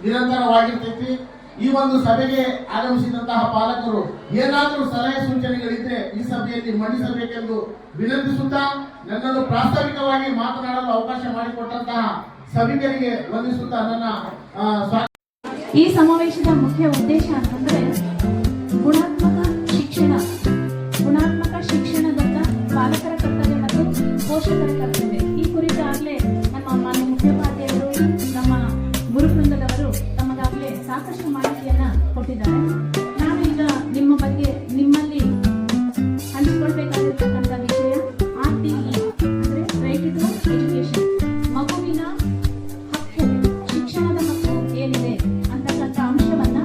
ನಿರಂತರವಾಗಿರ್ತೈತಿ. ಈ ಒಂದು ಸಭೆಗೆ ಆಗಮಿಸಿದಂತಹ ಪಾಲಕರು ಏನಾದರೂ ಸಲಹೆ ಸೂಚನೆಗಳಿದ್ರೆ ಈ ಸಭೆಯಲ್ಲಿ ಮಂಡಿಸಬೇಕೆಂದು ವಿನಂತಿಸುತ್ತಾ ನನ್ನನ್ನು ಪ್ರಾಸ್ತಾವಿಕವಾಗಿ ಮಾತನಾಡಲು ಅವಕಾಶ ಮಾಡಿಕೊಟ್ಟಂತಹ ಸಭಿಕರಿಗೆ ವಂದಿಸುತ್ತಾ ನನ್ನ ಈ ಸಮಾವೇಶದ ಮುಖ್ಯ ಉದ್ದೇಶ ಅಂತಂದ್ರೆ ಗುಣಾತ್ಮಕ ಶಿಕ್ಷಣದತ್ತ ಪಾಲಕರ ಕರ್ತವ್ಯ ಮತ್ತು ಪೋಷಕರ ಕರ್ತವ್ಯ. ಈ ಕುರಿತಾಗಲೇ ನಮ್ಮ ಮಾನ್ಯ ಮುಖ್ಯೋಪಾಧ್ಯಾಯರು ನಮ್ಮ ಗುರುವೃಂದದವರು ತಮಗಾಗಲೇ ಸಾಕಷ್ಟು ಮಾಹಿತಿಯನ್ನ ಕೊಟ್ಟಿದ್ದಾರೆ. ನಾನು ಈಗ ನಿಮ್ಮ ಬಗ್ಗೆ ನಿಮ್ಮಲ್ಲಿ ಹಂಚಿಕೊಳ್ಬೇಕಾಗಿರ್ತಕ್ಕಂಥ ವಿಷಯ RTE ಅಂದ್ರೆ ರೈಟ್ ಟು ಎಜುಕೇಶನ್, ಮಗುವಿನ ಹಕ್ಕು, ಶಿಕ್ಷಣದ ಹಕ್ಕು ಏನಿದೆ ಅಂತಕ್ಕಂಥ ಅಂಶವನ್ನ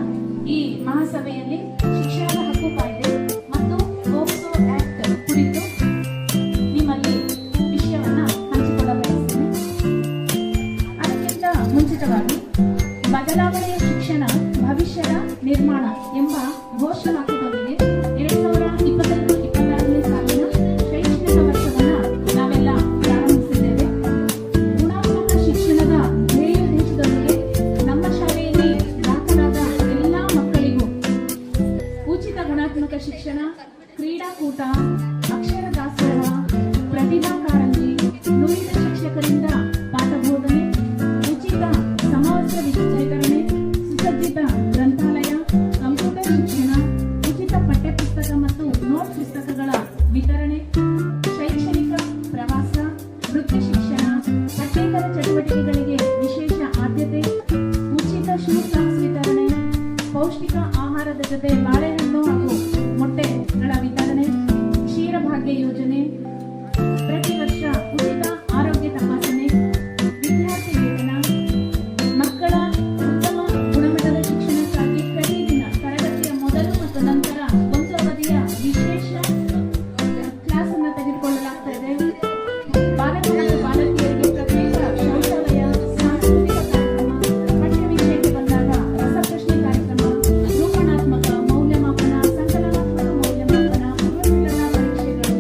ಈ ಮಹಾಸಭೆಯಲ್ಲಿ ಶಿಕ್ಷಣದ ಹಕ್ಕು ಕಾಯ್ದೆ ಮತ್ತು ಪೋಕ್ಸೋ ಆಕ್ಟ್ ಕುರಿತು ನಿಮ್ಮಲ್ಲಿ ವಿಷಯವನ್ನ ಹಂಚಿಕೊಳ್ಳಬಯಸುತ್ತೇನೆ. ಅದಕ್ಕಿಂತ ಮುಂಚಿತವಾಗಿ ಬದಲಾವಣೆಯ ಶಿಕ್ಷಣ ಭವಿಷ್ಯದ ನಿರ್ಮಾಣ ಎಂಬ ಘೋಷವಾಕ್ಯದೊಂದಿಗೆ 2025-26ನೇ ಸಾಲಿನ ಶೈಕ್ಷಣಿಕ ವರ್ಷವನ್ನ ನಾವೆಲ್ಲ ಪ್ರಾರಂಭಿಸಿದ್ದೇವೆ. ಗುಣಾತ್ಮಕ ಶಿಕ್ಷಣದ ಧ್ಯೇಯೋದ್ದೇಶದೊಂದಿಗೆ ನಮ್ಮ ಶಾಲೆಯಲ್ಲಿ ದಾಖಲಾದ ಎಲ್ಲಾ ಮಕ್ಕಳಿಗೂ ಉಚಿತ ಗುಣಾತ್ಮಕ ಶಿಕ್ಷಣ, ಕ್ರೀಡಾಕೂಟ, ಅಕ್ಷರ ದಾಸೋಹ, ಪ್ರತಿಭಾ ಕಾರಂಜಿ, ನುರಿತ ಶಿಕ್ಷಕರಿಂದ ಪಾಠ ಬೋಧನೆ, ಉಚಿತ ಸಮವಸ್ತ್ರ ವಿತರಣೆ, ಸುಸಜ್ಜಿತ ಗ್ರಂಥಾಲಯ, ಕಂಪ್ಯೂಟರ್ ಶಿಕ್ಷಣ, ಉಚಿತ ಪಠ್ಯಪುಸ್ತಕ ಮತ್ತು ನೋಟ್ ಪುಸ್ತಕಗಳ ವಿತರಣೆ, ಶೈಕ್ಷಣಿಕ ಪ್ರವಾಸ, ವೃತ್ತಿ ಶಿಕ್ಷಣ, ಪಠ್ಯೇತರ ಚಟುವಟಿಕೆಗಳಿಗೆ ವಿಶೇಷ ಆದ್ಯತೆ, ಉಚಿತ ಶೂ ಸಾಕ್ಸ್ ವಿತರಣೆ, ಪೌಷ್ಟಿಕ ಆಹಾರದ ಜೊತೆ ಬಾಳೆಹಣ್ಣು ಹಾಗೂ ಮೊಟ್ಟೆಗಳ ವಿತರಣೆ, ಕ್ಷೀರಭಾಗ್ಯ ಯೋಜನೆ, ಪ್ರತಿ ವರ್ಷ ಉಚಿತ ಆರೋಗ್ಯ ತಪಾಸಣೆ, ವಿದ್ಯಾರ್ಥಿ ವೇತನ, ಮಕ್ಕಳ ಉತ್ತಮ ಗುಣಮಟ್ಟದ ಶಿಕ್ಷಣಕ್ಕಾಗಿ ಪ್ರತಿದಿನ ತರಗತಿಯ ಮೊದಲು ಮತ್ತು ನಂತರ ಒಂದು ಅವಧಿಯ ವಿಶೇಷ ಕ್ಲಾಸ್ ಅನ್ನು ತೆಗೆದುಕೊಳ್ಳಲಾಗ್ತಾ ಇದೆ. ಬಾಲಕ ಮತ್ತು ಬಾಲಕಿಯರಿಗೆ ಪ್ರತ್ಯೇಕ ಶೌಚಾಲಯ, ಸಾಂಸ್ಕೃತಿಕ ಕಾರ್ಯಕ್ರಮ, ಪಠ್ಯ ವಿಷಯಕ್ಕೆ ಬಂದಾಗ ರಸಪ್ರಶ್ನೆ ಕಾರ್ಯಕ್ರಮ, ರೂಪಣಾತ್ಮಕ ಮೌಲ್ಯಮಾಪನ, ಸಂಕಲನಾತ್ಮಕ ಮೌಲ್ಯಮಾಪನ, ಪೂರ್ವಸಿದ್ಧತಾ ಪರೀಕ್ಷೆಗಳು,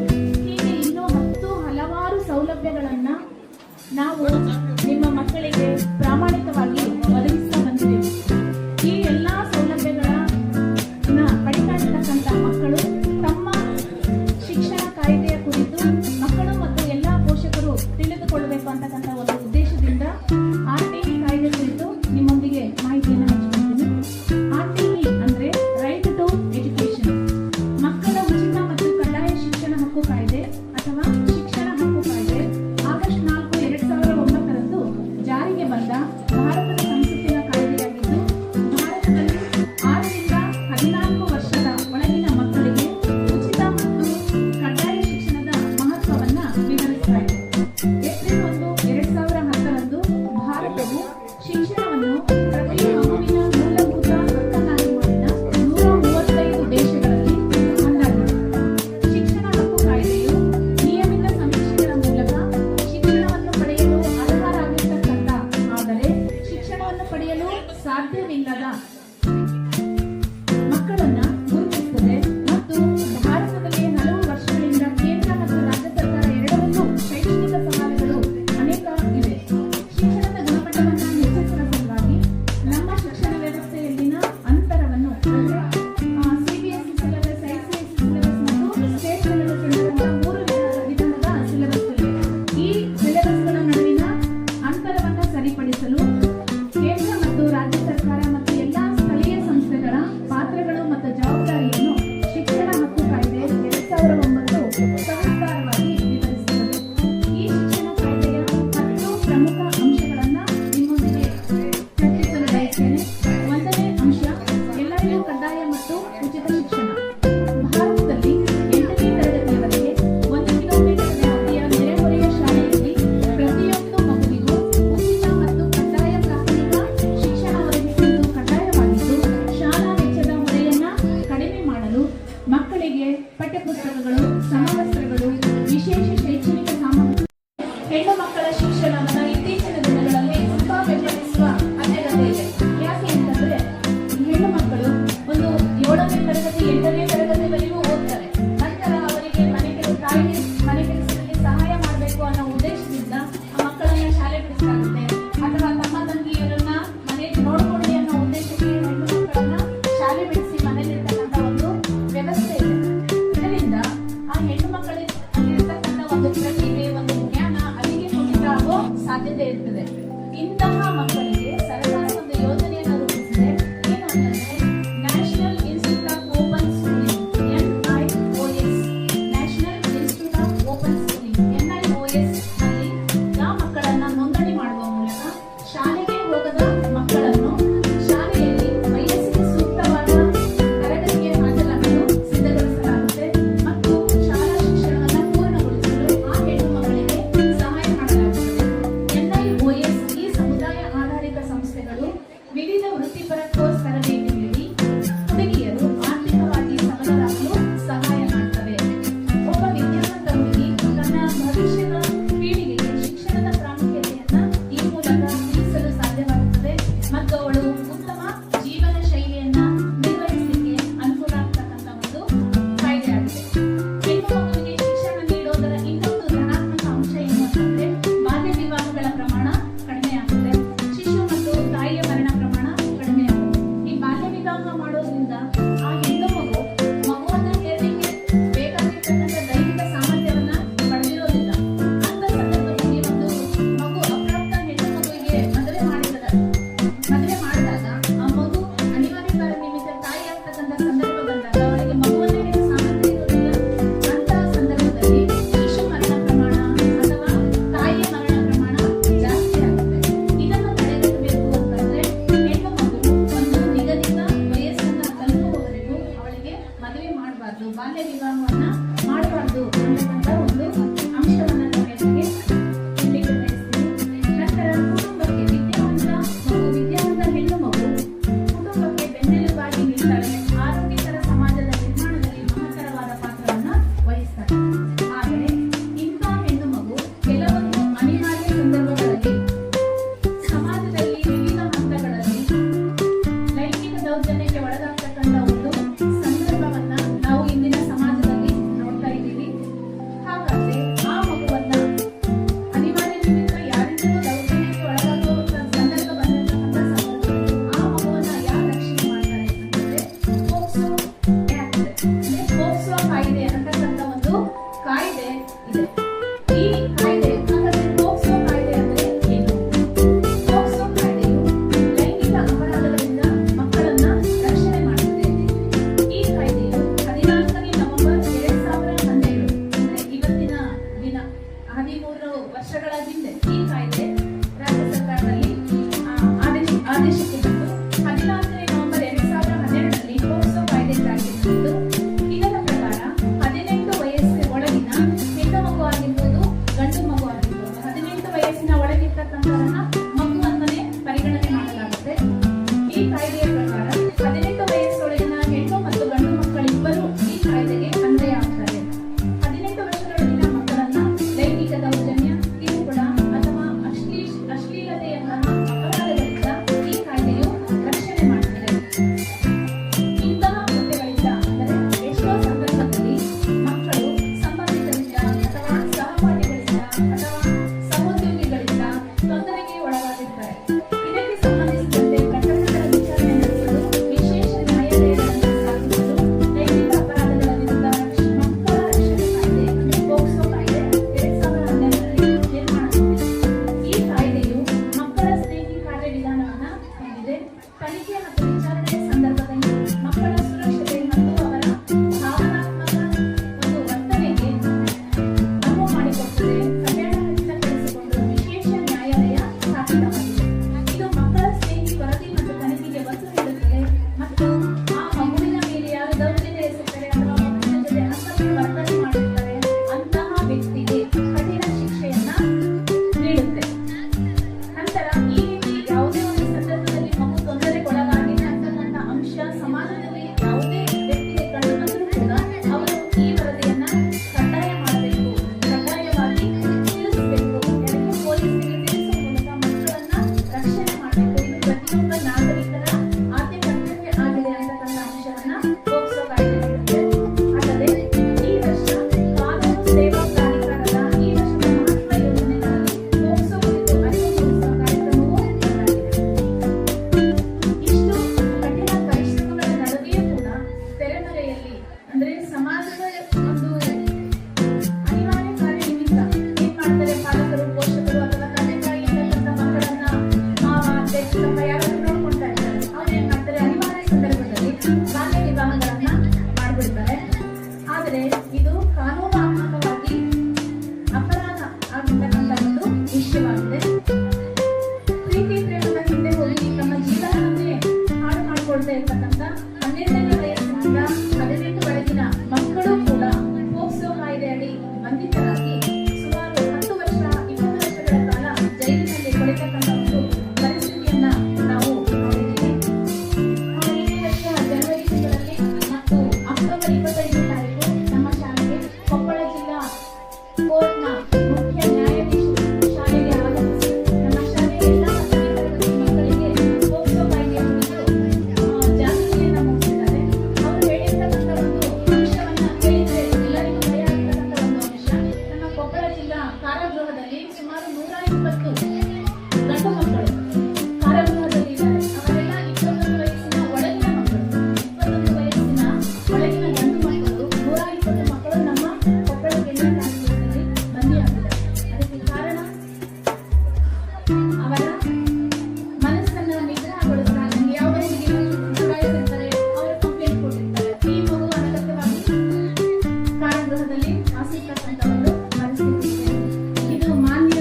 ಹೀಗೆ ಇನ್ನೂ 10 ಹಲವಾರು ಸೌಲಭ್ಯಗಳನ್ನ ನಾವು ನಿಮ್ಮ ಮಕ್ಕಳಿಗೆ ಪ್ರಾಮಾಣಿಕವಾಗಿ ಒದಗಿಸ್ತಾ ಬಂದಿದ್ದೇವೆ. ಈ ಎಲ್ಲಾ ಸೌಲಭ್ಯಗಳನ್ನ ಪಡಿತಾ ಇರತಕ್ಕಂಥ ಮಕ್ಕಳು ತಮ್ಮ ಶಿಕ್ಷಣ ಕಾಯ್ದೆಯ ಕುರಿತು ಮಕ್ಕಳು ಮತ್ತು ಎಲ್ಲಾ ಪೋಷಕರು ತಿಳಿದುಕೊಳ್ಳಬೇಕು ಅಂತಕ್ಕಂಥ ಒಂದು ಉದ್ದೇಶದಿಂದ RTE ಕಾಯ್ದೆ ಕುರಿತು ನಿಮ್ಮೊಂದಿಗೆ ಮಾಹಿತಿಯನ್ನು ಹಂಚಿಕೊಳ್ತೀನಿ. RTE ಅಂದ್ರೆ ರೈಟ್ ಟು ಎಜುಕೇಶನ್, ಮಕ್ಕಳ ಉಚಿತ ಮತ್ತು ಕಡ್ಡಾಯ ಶಿಕ್ಷಣ ಹಕ್ಕು ಕಾಯ್ದೆ ಅಥವಾ ಶಿಕ್ಷಣ ಹಕ್ಕು ಕಾಯ್ದೆ ಆಗಸ್ಟ್ 4, 2009ರಂದು ಜಾರಿಗೆ ಬಂದ ಸಾಧ್ಯತೆ ಇರ್ತದೆ. ಇಂತಹ ಮಕ್ಕಳಿಗೆ ಸರ್ಕಾರ ಒಂದು ಯೋಜನೆಯನ್ನು ರೂಪಿಸಿದೆ. ಏನು ಅಂತಂದ್ರೆ national institute of open schooling, NIOS, national institute of open schooling, NIOS ನಲ್ಲಿ ಆ ಮಕ್ಕಳನ್ನ ನೋಂದಣಿ ಮಾಡುವ ಮೂಲಕ ಶಾಲೆಗೆ ಹೋಗದ ಮಕ್ಕಳನ್ನು ಶಾಲೆಯಲ್ಲಿ ವಯಸ್ಸಿಗೆ ಸೂಕ್ತವಾದ ತರಗತಿಗೆ ಹಾಜರಾಗಲು ಸಿದ್ಧಗೊಳಿಸಲಾಗುತ್ತೆ ಮತ್ತು ಶಾಲಾ ಶಿಕ್ಷಣವನ್ನು ಪೂರ್ಣಗೊಳಿಸಲು ಆ ಹೆಣ್ಣು ಮಕ್ಕಳಿಗೆ ಸಹಾಯ ಮಾಡಲಾಗುತ್ತದೆ. NIOS ಈ ಸಮುದಾಯ ಆಧಾರಿತ ಮಾಡ್ತಕ್ಕಂಥ ಒಂದು ಪರಿಸ್ಥಿತಿಯನ್ನ ನಾವು ನೋಡಿದ್ದೀವಿ. ಈ ವರ್ಷ ಜನವರಿ ತಿಂಗಳಲ್ಲಿ ಮತ್ತು ಅಕ್ಟೋಬರ್ 25 ತಾರೀಕು ನಮ್ಮ ಶಾಲೆಗೆ ಕೊಪ್ಪಳ ಜಿಲ್ಲಾ ಕೋರ್ಟ್ನ ಮುಖ್ಯ ನ್ಯಾಯಾಧೀಶರು ಶಾಲೆಗೆ ಆಗಮಿಸಿ ನಮ್ಮ ಶಾಲೆಯ ಎಲ್ಲ ತರಗತಿ ಮಕ್ಕಳಿಗೆ ಪೋಕ್ಸೋ ಕಾಯ್ದೆಯ ಕುರಿತು ಜಾಗೃತಿಯನ್ನು ಮೂಡಿಸಿದ್ದಾರೆ. ಅವರು ಹೇಳಿರ್ತಕ್ಕಂಥ ಒಂದು ಅಂಶವನ್ನ ಕೇಳಿದ್ರೆ ಎಲ್ಲರಿಗೂ ಭಯ ಆಗ್ತಕ್ಕಂಥ ಒಂದು ಅಂಶ. ನಮ್ಮ ಕೊಪ್ಪಳ ಜಿಲ್ಲಾ ಕಾರಾಗೃಹದಲ್ಲಿ ಸುಮಾರು 120 ಗಂಡು ಮಕ್ಕಳು ಕಾರಾಗೃಹದಲ್ಲಿ ಇದ್ದಾರೆ. ಅವರೆಲ್ಲ 21 ವಯಸ್ಸಿನ ಒಳಗಿನ ಮಕ್ಕಳು. 21 ವಯಸ್ಸಿನ ಒಳಗಿನ ಗಂಡು ಮಕ್ಕಳು 120 ಮಕ್ಕಳು ನಮ್ಮ ಕೊಪ್ಪಳ ಜಿಲ್ಲಾ ಕಾರಾಗೃಹದಲ್ಲಿ ಬಂದಿಯಾಗಿದ್ದಾರೆ. ಅದಕ್ಕೆ ಕಾರಣ ಅವರ ಮನಸ್ಸನ್ನು ನಿಗ್ರಹಗೊಳಿಸಿದಾಗ ಯಾವುದೇ ಚುಡಾಯಿಸಿರ್ತಾರೆ, ಅವರು ಕಂಪ್ಲೇಂಟ್ ಕೊಟ್ಟಿರ್ತಾರೆ. ಈ ಮಗು ಅನಗತ್ಯವಾಗಿ ಕಾರಾಗೃಹದಲ್ಲಿ ವಾಸಿಸ್ತಕ್ಕಂಥ ಒಂದು ಪರಿಸ್ಥಿತಿ ಇದೆ. ಇದು ಮಾನ್ಯ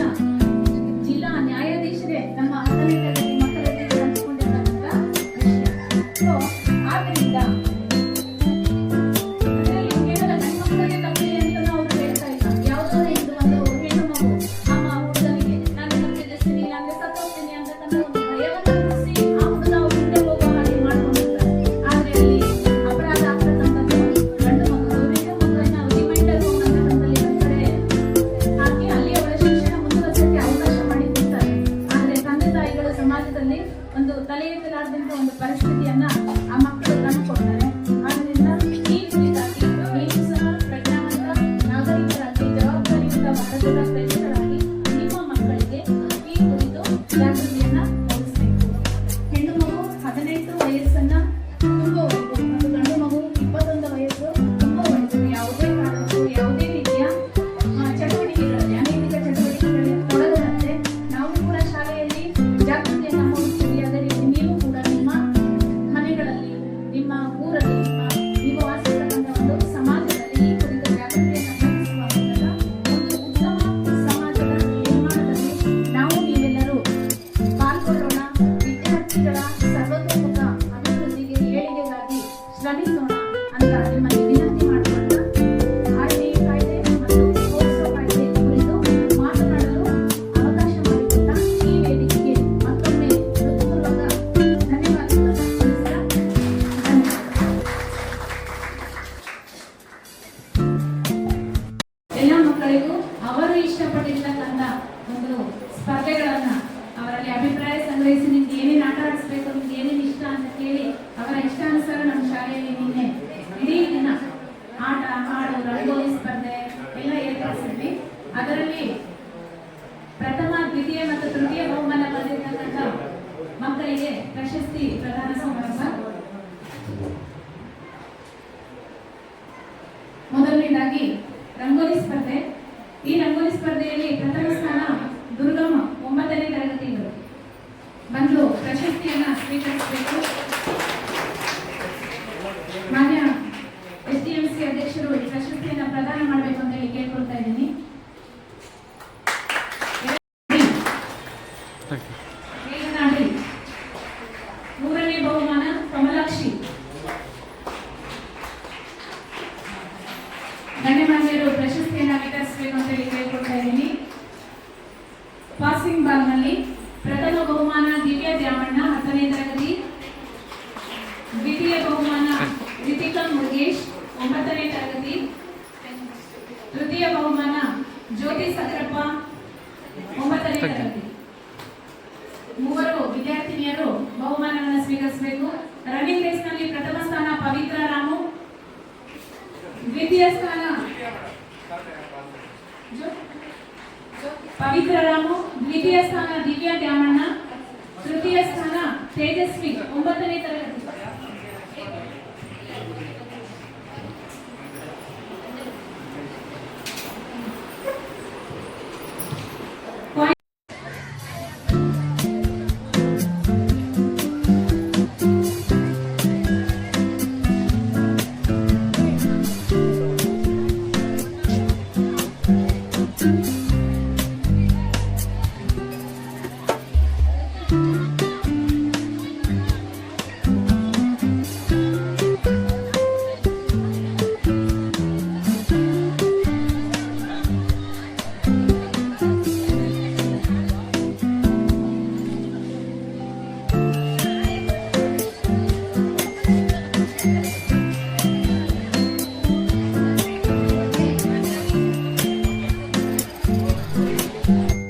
ಜಿಲ್ಲಾ ನ್ಯಾಯಾಧೀಶರೇ ನಮ್ಮ 10ನೇ ತರಗತಿ ಮಕ್ಕಳ ಜೊತೆ ಹಂಚಿಕೊಂಡಿರ್ತಕ್ಕಂಥ ವಿಷಯ. ಸೊ ಆದ್ದರಿಂದ ಅದರಲ್ಲಿ ಕೇವಲ ಗಂಡು ಮಕ್ಕಳಿಗೆ ತಪ್ಪಿದೆ ಅಂತ ನಾವು ಹೇಳ್ತಾ ಇಲ್ಲ. ಯಾವುದೋ ಒಂದು ಹೆಣ್ಣು ಮಗು ಅಮ್ಮ ಹುಡುಗನಿಗೆ ನಾನು ತಪ್ಪಿದ್ದೀನಿ, ನಾನು ಸತ್ತೋಗ್ತೀನಿ ಅಂತಕ್ಕಂಥ ಒಂದು ಭಯವನ್ನು ಮೂಡಿಸಿ ಆ ಹುಡುಗ ಮುಂದೆ ಹೋಗೋ ಹಾಗೆ ಮಾಡ್ಕೊಂಡಿರ್ತಾರೆ. ಆದ್ರೆ ಅಲ್ಲಿ ಅಪರಾಧ ಆಗ್ತಕ್ಕಂಥದ್ದು ಗಂಡು ಮಗು. ಹೆಣ್ಣು ಮಗುವನ್ನ ರಿಮೈಂಡರ್ ಹೋಮ್ ಅಂತಕ್ಕಂಥಲ್ಲಿ ಒಂದು ಕಡೆ ಹಾಕಿ ಅಲ್ಲಿ ಅವಳ ಶಿಕ್ಷಣ ಮುಂದುವರಿಸಕ್ಕೆ ಅವಕಾಶ ಮಾಡಿಕೊಡ್ತಾರೆ. ಆದ್ರೆ ತಂದೆ ತಾಯಿಗಳು ಸಮಾಜದಲ್ಲಿ ಒಂದು ತಲೆ ಎತ್ತಲಾರದಂತ ಒಂದು ಪರಿಸ್ಥಿತಿಯನ್ನ ಆ ಮಕ್ಕಳು ಕಂಡುಕೊಳ್ತಾರೆ. ಆದ್ರಿಂದ ಈ ಕುರಿತಾಗಿ ನೀವು ಸಹ ಪ್ರಜ್ಞಾವಂತ ನಾಗರಿಕರಾಗಿ ಜವಾಬ್ದಾರಿಯುತ ಭಾರತದ ಪ್ರಜೆಗಳಾಗಿ ನಿಮ್ಮ ಮಕ್ಕಳಿಗೆ ಈ ಕುರಿತು ಜಾಗೃತಿಯನ್ನ ಮೂಡಿಸಬೇಕು. ಹೆಣ್ಣು ಮಗು 18 ವಯಸ್ಸನ್ನ ತುಂಬುವವರೆಗೂ ಮತ್ತು ಗಂಡು ಮಗು 21 ವಯಸ್ಸು ತುಂಬುವವರೆಗೂ ಯಾವುದೇ ಕಾರಣಕ್ಕೂ ಯಾವುದೇ ರೀತಿಯ ಚಟುವಟಿಕೆಗಳಲ್ಲಿ ಅನೈತಿಕ ಚಟುವಟಿಕೆಗಳಲ್ಲಿ ತೊಡಗದಂತೆ ನಾವು ಕೂಡ ಶಾಲೆಯಲ್ಲಿ ಜಾಗೃತಿಯನ್ನ ಮೂಡಿಸ್ತೀವಿ. ಅದೇ ರೀತಿ ನೀವು ಕೂಡ ನಿಮ್ಮ ಮನೆಗಳಲ್ಲಿ, ನಿಮ್ಮ ಊರಲ್ಲಿ, ನೀವು ವಾಸಿಸ್ತಕ್ಕಂಥ ಒಂದು ಸಮಾಜದಲ್ಲಿ ಈ ಕುರಿತು ಜಾಗೃತಿಯನ್ನ ಮೂಡಿಸುವ ಮೂಲಕ ಒಂದು ಉತ್ತಮ ಸಮಾಜದ ನಿರ್ಮಾಣದಲ್ಲಿ ನಾವು ನೀವೆಲ್ಲರೂ ಪಾಲ್ಗೊಳ್ಳೋಣ. ವಿದ್ಯಾರ್ಥಿಗಳ ಸರ್ವತೋಮುಖ ಅಭಿವೃದ್ಧಿಗೆ ಏಳಿಗೆಗಾಗಿ ಶ್ರಮಿಸೋಣ ಅಂತ ನಿಮ್ಮಲ್ಲಿ ವಿನಂತಿ ಮಾಡಿಕೊಂಡು RTI ಕಾಯ್ದೆ ಮತ್ತು ಪೋಕ್ಸೋ ಕಾಯ್ದೆ ಕುರಿತು ಮಾತನಾಡಲು ಅವಕಾಶ ಮಾಡಿಕೊಟ್ಟ ಈ ವೇದಿಕೆಗೆ ಮತ್ತೊಮ್ಮೆ ಹೃತ್ಪೂರ್ವಕ ಧನ್ಯವಾದಗಳನ್ನು ತಿಳಿಸ್ತಾ ಎಲ್ಲ ಮಕ್ಕಳಿಗೂ ಅವರು ಇಷ್ಟಪಟ್ಟಿರ್ತಕ್ಕಂಥ ಒಂದು ಸ್ಪರ್ಧೆಗಳನ್ನ ಅವರಲ್ಲಿ ಅಭಿಪ್ರಾಯ ಸಂಗ್ರಹಿಸಿ ನಿಮ್ಗೆ ಏನೇನು ಆಟ ಆಡಿಸ್ಬೇಕು, ನಿಮ್ಗೆ ಏನೇನು ಇಷ್ಟ ಅಂತ ಕೇಳಿ ಅವರ ಇಷ್ಟಾನುಸಾರ ನಮ್ಮ ಶಾಲೆಯಲ್ಲಿ ನಿನ್ನೆ ಇಡೀ ದಿನ ಆಟ, ಹಾಡು, ರಂಗೋಲಿ ಸ್ಪರ್ಧೆ ಎಲ್ಲ ಏರ್ಪಡಿಸಿದ್ವಿ. ಅದರಲ್ಲಿ ಪ್ರಥಮ, ದ್ವಿತೀಯ ಮತ್ತು ತೃತೀಯ ಬಹುಮಾನ ಪಡೆದಿರ್ತಕ್ಕಂಥ ಮಕ್ಕಳಿಗೆ ಪ್ರಶಸ್ತಿ ಪ್ರದಾನ ಸಮಾರಂಭ. ಮೊದಲನೇದಾಗಿ ರಂಗೋಲಿ ಸ್ಪರ್ಧೆ. ಈ ರಂಗೋಲಿ ಸ್ಪರ್ಧೆಯಲ್ಲಿ ಪ್ರಥಮ ಸ್ಥಾನ ದುರ್ಗಮ್ಮ 9ನೇ ತರಗತಿಗಳು ಬಂದು ಪ್ರಶಸ್ತಿಯನ್ನ ಸ್ವೀಕರಿಸಬೇಕು. ಮಾನ್ಯ SDMC ಅಧ್ಯಕ್ಷರು ಈ ಪ್ರಶಸ್ತಿಯನ್ನ ಪ್ರದಾನ ಮಾಡಬೇಕು ಅಂತ ಹೇಳಿ ಕೇಳ್ಕೊಳ್ತಾ ಇದ್ದೀನಿ. ವೇಗನಾಡಿ 3ನೇ ಬಹುಮಾನ ಕಮಲಾಕ್ಷಿ. ಗಣ್ಯಮಾನ್ಯರು ಪ್ರಶಸ್ತಿಯನ್ನ ವಿತರಿಸಬೇಕು ಅಂತ ಹೇಳಿ ಕೇಳ್ಕೊಳ್ತಾ ಇದ್ದೀನಿ. ಪಾಸಿಂಗ್ ಬಾಲ್ನಲ್ಲಿ ಪ್ರಥಮ ಬಹುಮಾನ ದಿವ್ಯಾ ದ್ಯಾಮಣ್ಣ 10ನೇ ತರಗತಿ. ದ್ವಿತೀಯ ಬಹುಮಾನ ರಿತಿಕಾ ಮುರುಗೇಶ್ 9ನೇ ತರಗತಿ. ತೃತೀಯ ಬಹುಮಾನ ಜ್ಯೋತಿ ಸಕ್ರಪ್ಪ 9ನೇ ತರಗತಿ. ಮೂವರು ವಿದ್ಯಾರ್ಥಿನಿಯರು ಬಹುಮಾನವನ್ನು ಸ್ವೀಕರಿಸಬೇಕು. ರನ್ನಿಂಗ್ ರೇಸ್ನಲ್ಲಿ ಪ್ರಥಮ ಸ್ಥಾನ ಪವಿತ್ರ ರಾಮು, ದ್ವಿತೀಯ ಸ್ಥಾನ ಪವಿತ್ರ ರಾಮು, ದ್ವಿತೀಯ ಸ್ಥಾನ ದಿವ್ಯಾ ದ್ಯಾಮಣ್ಣ, ತೃತೀಯ ಸ್ಥಾನ ತೇಜಸ್ವಿ 9ನೇ ತರಗತಿ.